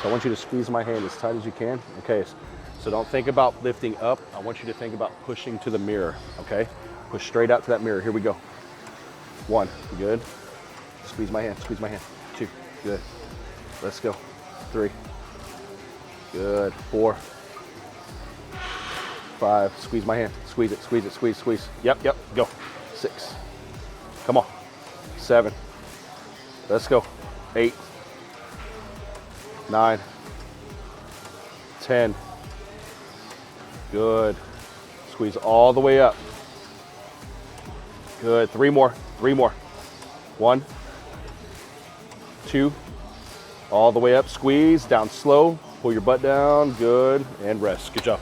So I want you to squeeze my hand as tight as you can. Okay, so don't think about lifting up. I want you to think about pushing to the mirror, okay? Push straight out to that mirror. Here we go. 1, good. Squeeze my hand, 2, good. Let's go. 3, good. 4, 5, squeeze my hand, squeeze it, squeeze. Yep, go. 6, come on. 7, let's go. 8, 9, 10, good. Squeeze all the way up. Good, 3 more. 1, 2, all the way up, squeeze, down slow, pull your butt down, good, and rest, good job.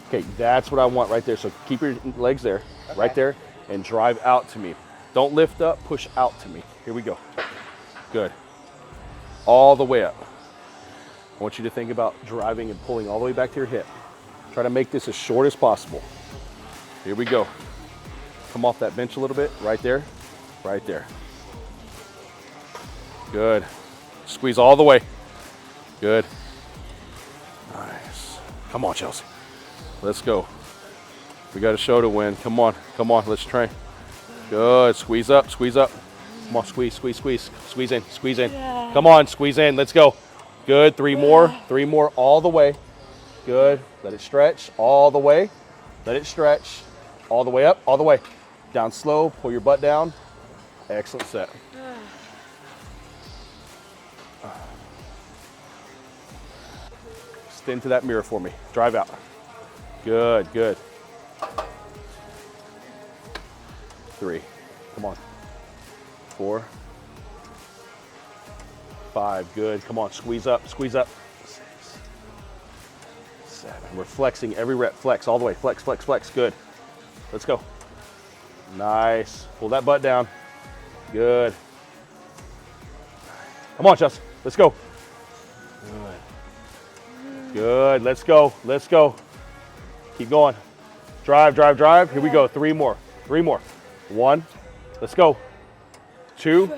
Okay, that's what I want right there. So keep your legs there, right there, and drive out to me. Don't lift up, push out to me. Here we go. Good. All the way up. I want you to think about driving and pulling all the way back to your hip. Try to make this as short as possible. Here we go. Come off that bench a little bit, right there, right there. Good. Squeeze all the way. Good. Nice. Come on, Chelsea. Let's go. We got a show to win. Come on, let's train. Good. Squeeze up. Come on, squeeze in. Yeah. Come on, squeeze in. Let's go. Good. 3 more, all the way. Good. Let it stretch all the way. Let it stretch all the way up, all the way. Down slow, pull your butt down. Excellent set. Extend to that mirror for me. Drive out. Good. 3, come on. 4, 5, good. Come on, squeeze up. 6, 7. We're flexing every rep. Flex all the way. Flex. Good. Let's go. Nice. Pull that butt down. Good. Come on, Chelsea. Let's go. Good. Let's go. Keep going. Drive. Here we go. 3 more. 1. Let's go. 2.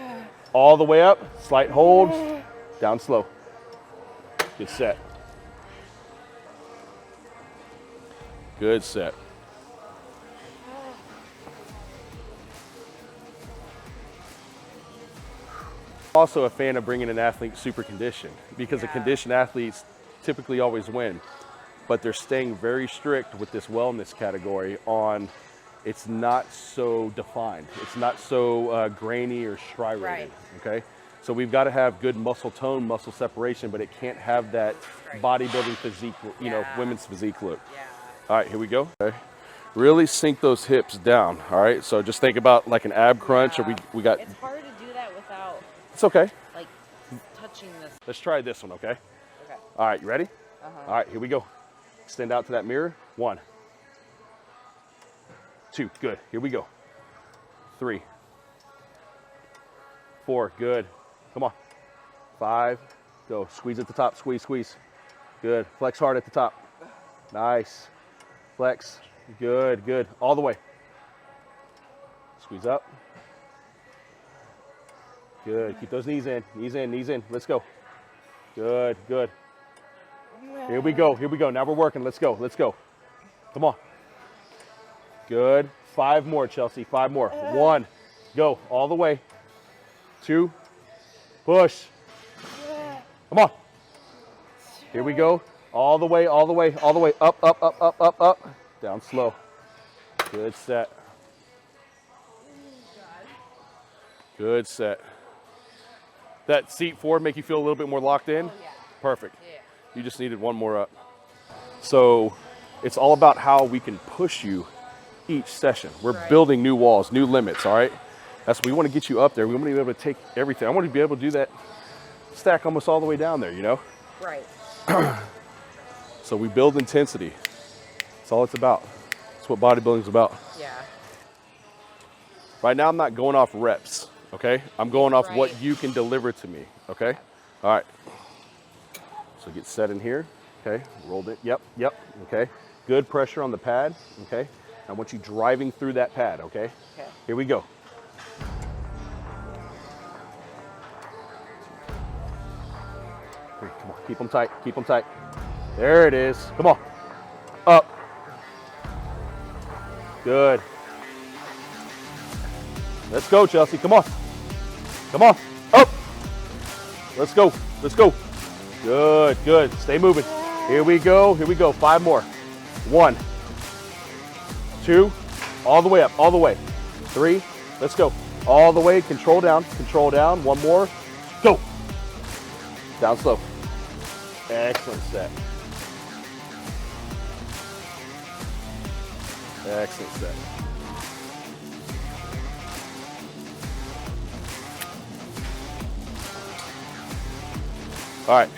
All the way up. Slight hold. Down slow. Good set. Good set. Also a fan of bringing an athlete super conditioned because the conditioned athletes typically always win, but they're staying very strict with this wellness category on it's not so defined. It's not so grainy or striated, Right. okay? So we've got to have good muscle tone, muscle separation, but it can't have that bodybuilding physique, women's physique look. Yeah. All right, here we go. Okay. Really sink those hips down, all right? So just think about like an ab crunch, or we got... It's hard to do that without, It's okay. like, touching this. Let's try this one, okay? Okay. All right, you ready? All right, here we go. Extend out to that mirror. 1, 2, good. Here we go. 3, 4, good. Come on. 5, go. Squeeze at the top. Squeeze. Good. Flex hard at the top. Nice. Flex. Good. All the way. Squeeze up. Good. Keep those knees in. Knees in. Let's go. Good. Here we go. Now we're working. Let's go. Come on. Good. 5 more, Chelsea. 5 more. 1. Go. All the way. 2. Push. Come on. Here we go. All the way. Up. Down slow. Good set. That seat forward make you feel a little bit more locked in? Oh, yeah. Perfect. Yeah. You just needed 1 more up. So it's all about how we can push you each session. We're building new walls, new limits, all right? That's what we want to get you up there. We want to be able to take everything. I want to be able to do that stack almost all the way down there, Right. So we build intensity. That's all it's about. That's what bodybuilding's about. Yeah. Right now, I'm not going off reps, okay? I'm going off what Right. you can deliver to me, okay? All right. So get set in here, okay? Rolled it, yep, okay? Good pressure on the pad, okay? I want you driving through that pad, okay? Okay. Here we go. Here, come on, keep them tight, keep them tight. There it is. Come on. Up. Good. Let's go, Chelsea. Come on. Come on. Up. Let's go. Let's go. Good, good. Stay moving. Here we go. Here we go. 5 more. 1, 2, all the way up, all the way. 3, let's go. All the way, control down, 1 more, go. Down slow. Excellent set. Excellent set. All right,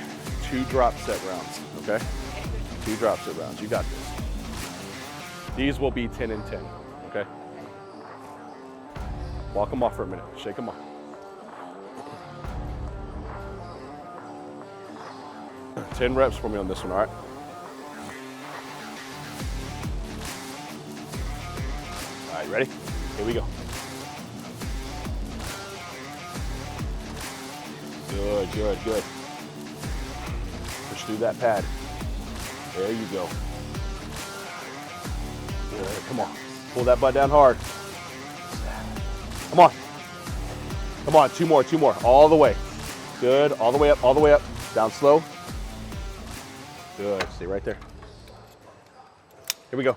2 drop set rounds, okay? 2 drop set rounds, you got this. These will be 10 and 10, okay? Walk them off for a minute, shake them off. Ten reps for me on this one, all right? All right, ready? Here we go. Good, good, good. Push through that pad. There you go. Good, come on. Pull that butt down hard. Come on. Come on, 2 more, 2 more. All the way. Good, all the way up, all the way up. Down slow. Good, stay right there. Here we go.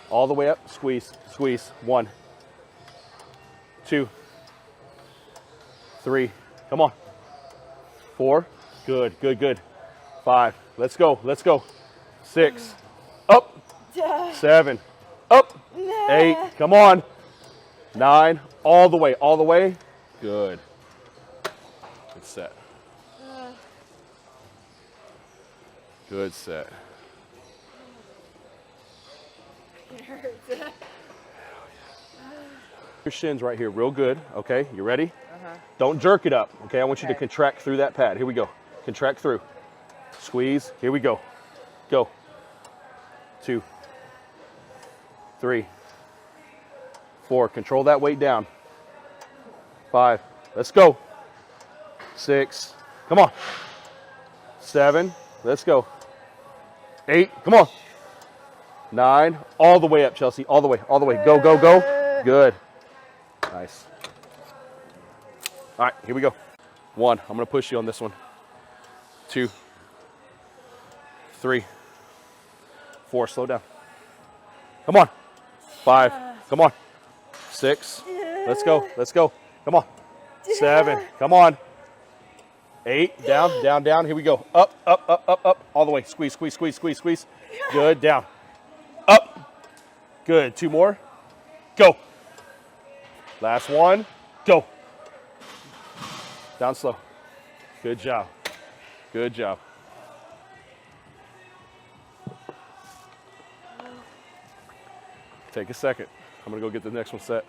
All the way up, squeeze, squeeze. 1, 2, 3, come on. 4, good, good, good. 5, let's go, let's go. 6, up. 7, up. 8, come on. 9, all the way, all the way. Good. Good set. Good set. It hurts. Your shins right here, real good. Okay, you ready? Don't jerk it up. Okay, I want you to contract through that pad. Here we go. Contract through. Squeeze. Here we go. Go. 2, 3, 4. Control that weight down. 5. Let's go. 6. Come on. 7. Let's go. 8. Come on. 9. All the way up, Chelsea. All the way. All the way. Go, go, go. Good. Nice. All right, here we go. 1. I'm going to push you on this one. 2, 3, 4. Slow down. Come on. 5. Come on. 6. Let's go. Let's go. Come on. 7. Come on. 8. Down, down, down. Here we go. Up, up, up, up, up. All the way. Squeeze, squeeze, squeeze, squeeze, squeeze. Good. Down. Up. Good. 2 more. Go. Last one. Go. Down slow. Good job. Good job. Take a second. I'm going to go get the next one set.